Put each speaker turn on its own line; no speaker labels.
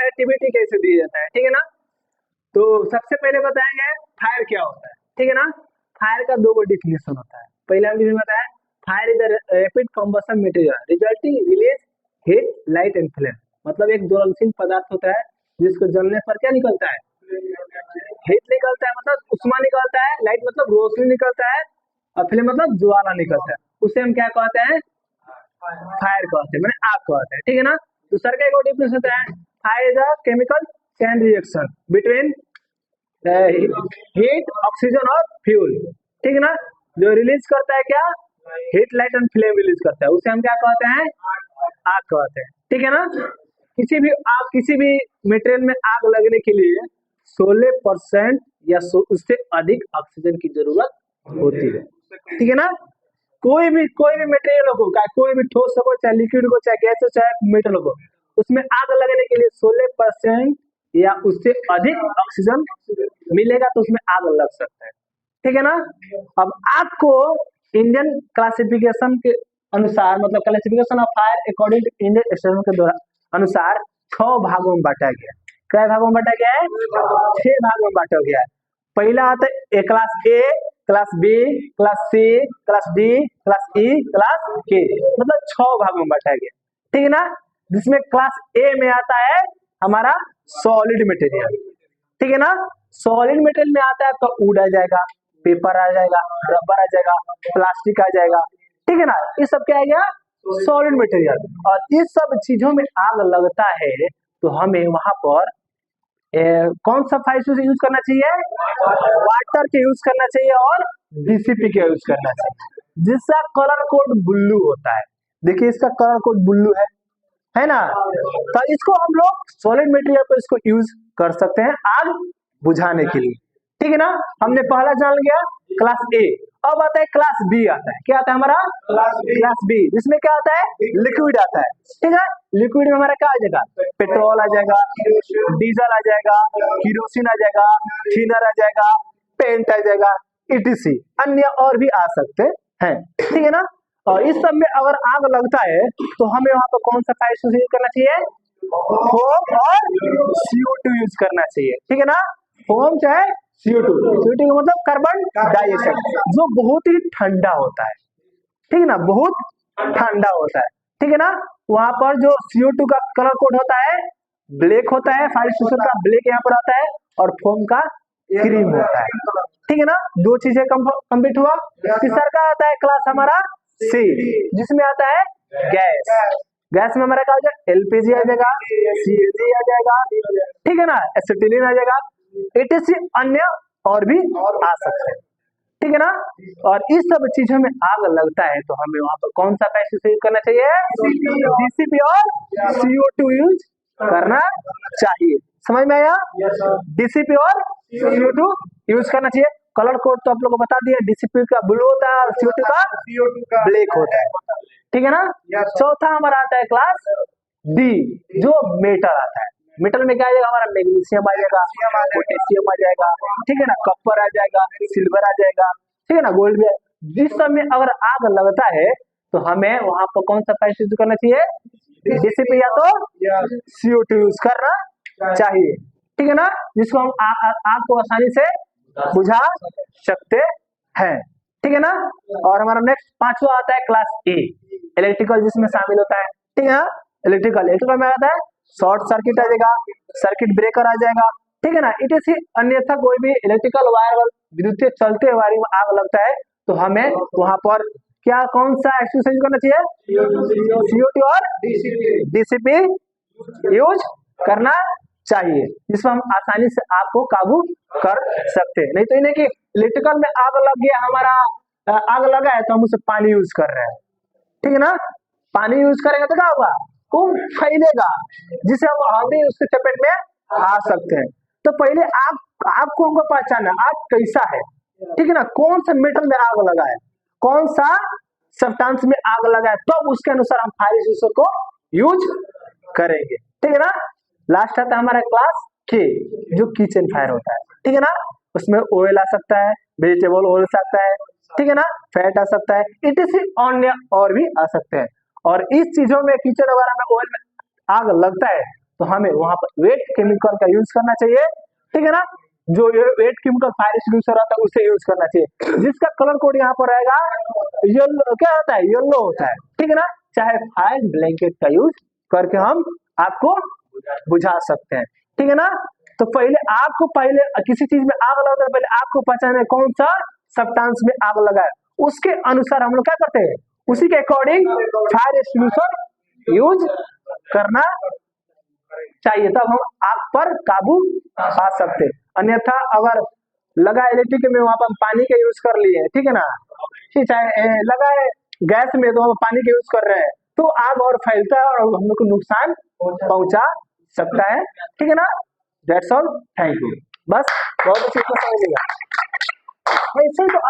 Activity कैसे दिया जाता है, ठीक है ना। तो सबसे पहले बताएंगे फायर क्या होता है, ठीक है ना। फायर का दो डिफिनेशन होता है। पहला डिफिनेशन बताया, fire is a rapid combustion material resulting release heat light and flame. मतलब एक ज्वलनशील पदार्थ होता है जिसको जलने पर क्या निकलता है, हीट निकलता है, मतलब उष्मा निकलता है, लाइट मतलब रोशनी निकलता है, और फ्लेम मतलब ज्वाला निकलता है। उसे हम क्या कहते हैं, फायर कहते हैं, मैंने आग कहते हैं, ठीक है ना। तो सर का एक और डिफरेंस होता है, fire is a chemical chain reaction between heat oxygen और फ्यूल, ठीक है ना। जो रिलीज करता है क्या, heat light and flame release करता है, उसे हम क्या कहते हैं, आग कहते हैं, ठीक है ना। किसी भी मटेरियल में आग लगने के लिए 16% या उससे अधिक ऑक्सीजन की जरूरत होती है, ठीक है ना। कोई भी मटेरियल हो, कोई भी ठोस हो, चाहे लिक्विड हो, चाहे गैस हो, चाहे मेटल हो, उसमें आग लगने के लिए 16% या उससे अधिक ऑक्सीजन मिलेगा तो उसमें आग लग सकता है, ठीक है ना। अब आग को इंडियन क्लासिफिकेशन के अनुसार, मतलब classification of fire according to Indian standard के अनुसार 6 भागों में बांटा गया है। क्या भागों में बांटा गया है, 6 भागों में बांटा गया है। पहला आता है class A, class B, class C, class D, class E, class K, मतलब 6 भागों में बांटा गया, ठीक है ना। जिसमें क्लास ए में आता है हमारा सॉलिड मटेरियल, ठीक है ना। सॉलिड मटेरियल में आता है तो वुड आ जाएगा, पेपर आ जाएगा, रबर आ जाएगा, प्लास्टिक आ जाएगा, ठीक है ना। ये सब क्या आ गया, सॉलिड मटेरियल। और इस सब चीजों में आग लगता है तो हमें वहां पर कौन सा फायर यूज करना चाहिए, वाटर के यूज करना चाहिए और डीसीपी के यूज करना चाहिए, जिसका कलर कोड ब्लू होता है। देखिए इसका कलर कोड ब्लू है ना। तो इसको हम लोग सॉलिड मटेरियल पर इसको यूज कर सकते हैं आग बुझाने के लिए, ठीक है ना। हमने पहला जान लिया क्लास ए। अब आता है क्लास बी, आता है क्या आता है हमारा, क्लास बी, जिसमें क्या आता है, लिक्विड आता है, ठीक है। लिक्विड में हमारा क्या आ जाएगा, पेट्रोल आ जाएगा, डीजल आ जाएगा, केरोसिन आ जाएगा, थिनर आ जाएगा, पेंट आ जाएगा, ईटीसी अन्य और भी आ सकते हैं, ठीक है ना। और इस सब में अगर आग लगता है तो हमें वहां पर कौन सा फायर यूज करना चाहिए, फोम और CO2 यूज करना चाहिए, ठीक है ना। फोम चाहे CO2, CO2 का मतलब कार्बन डाइऑक्साइड, जो बहुत ही ठंडा होता है, ठीक है ना, बहुत ठंडा होता है, ठीक है ना। वहां पर जो CO2 का कलर कोड होता है ब्लैक होता है, फायर एक्सटिंग्विशर का ब्लैक यहाँ पर आता है, और फोम का क्रीम होता है, ठीक है ना। दो चीजें कंप्लीट हुआ। तीसरा का आता है क्लास हमारा सी, जिसमें आता है गैस। गैस में हमारा क्या हो जाएगा, एलपीजी आ जाएगा, सीएनजी आ जाएगा, ठीक है ना, एसिटिलीन आ जाएगा, एटीसी अन्य और भी आ सकते हैं, ठीक है ना। और इस सब चीजों में आग लगता है तो हमें वहां पर कौन सा गैस यूज करना चाहिए, डीसीपी और CO2 यूज करना चाहिए। समझ में आया, डीसीपी और CO2 यूज करना चाहिए। कलर कोड तो आप लोगों को बता दिया, डीसीपी का ब्लू होता है और CO2 का ब्लैक होता है, ठीक है ना। चौथा हमारा आता है क्लास डी, जो मेटल आता है। मेटल में क्या आ जाएगा हमारा, मैग्नीशियम आ जाएगा, पोटेशियम आ जाएगा, ठीक है ना, कॉपर आ जाएगा, सिल्वर आ जाएगा, ठीक है ना, गोल्ड भी। जिस सब में अगर आग लगता है तो हमें वहां पर कौन सा फायर यूज करना चाहिए, डीसीपी या तो CO2 यूज करना चाहिए, ठीक है ना, जिसको हम आग को आसानी से बुझा सकते हैं, ठीक है ना। और हमारा नेक्स्ट पांचवा आता है क्लास ए, इलेक्ट्रिकल, जिसमें शामिल होता है, ठीक है ना। इलेक्ट्रिकल में आता है शॉर्ट सर्किट आ जाएगा, सर्किट ब्रेकर आ जाएगा, ठीक है ना। इसी अन्यथा कोई भी इलेक्ट्रिकल वायर विद्युत चलते वायरिंग में आग लगता है तो हमें वहां पर क्या कौन सा एक्सरसाइज करना चाहिए, CO2 और डीसीपी यूज करना चाहिए, जिसमें हम आसानी से आग को काबू कर सकते हैं। नहीं तो इन्हें कि इलेक्ट्रिकल में आग लग गया हमारा, आग लगा है तो हम उसे पानी यूज कर रहे हैं, ठीक है ना। पानी यूज करेंगे तो क्या होगा, वो फैलेगा, जिसे हम भी उसके चपेट में आ सकते हैं। तो पहले आग को हमको पहचानना, आग कैसा है, ठीक है ना, कौन सा मेटल में आग लगा है, कौन सा सब्सटेंस में आग लगा है, तो उसके अनुसार हम फायर एक्सटिंग्विशर को यूज करेंगे, ठीक है ना। लास्ट आता है हमारा क्लास के, जो किचन फायर होता है, ठीक है ना। उसमें ऑयल आ सकता है, वेजिटेबल ऑयल आ सकता है, ठीक है ना, फैट आ सकता है, इटीसी अन्य और भी आ सकते हैं। और इस चीजों में किचन वगैरह में ऑयल में आग लगता है तो हमें वहां पर वेट केमिकल का यूज करना चाहिए, ठीक है ना। जो वेट केमिकल फायर एक्सटिंग्विशर आता है उसे यूज करना चाहिए, जिसका कलर कोड यहाँ पर रहेगा येलो, क्या होता है, येलो होता है, ठीक है ना। चाहे फायर ब्लैंकेट का यूज करके हम आग को बुझा सकते हैं, ठीक है ना। तो पहले आग को, पहले किसी चीज में आग लगाने से पहले आग को पहचाने कौन सा सब्सटेंस में आग लगा है, उसके अनुसार हम लोग क्या करते हैं, उसी के अकॉर्डिंग फायर एक्सटिंग्विशर यूज करना चाहिए, तब हम आग पर काबू पा सकते हैं। अन्यथा अगर लगा इलेक्ट्रिक में, वहां पर पानी का यूज कर लिए, ठीक है ना, ठीक, चाहे लगा है गैस में तो हम पानी का यूज कर रहे हैं, तो आग और फैलता है और हम लोग को नुकसान पहुंचा सकता है, ठीक है ना। That's all, thank you. बस बहुत अच्छी समझिएगा, ऐसे तो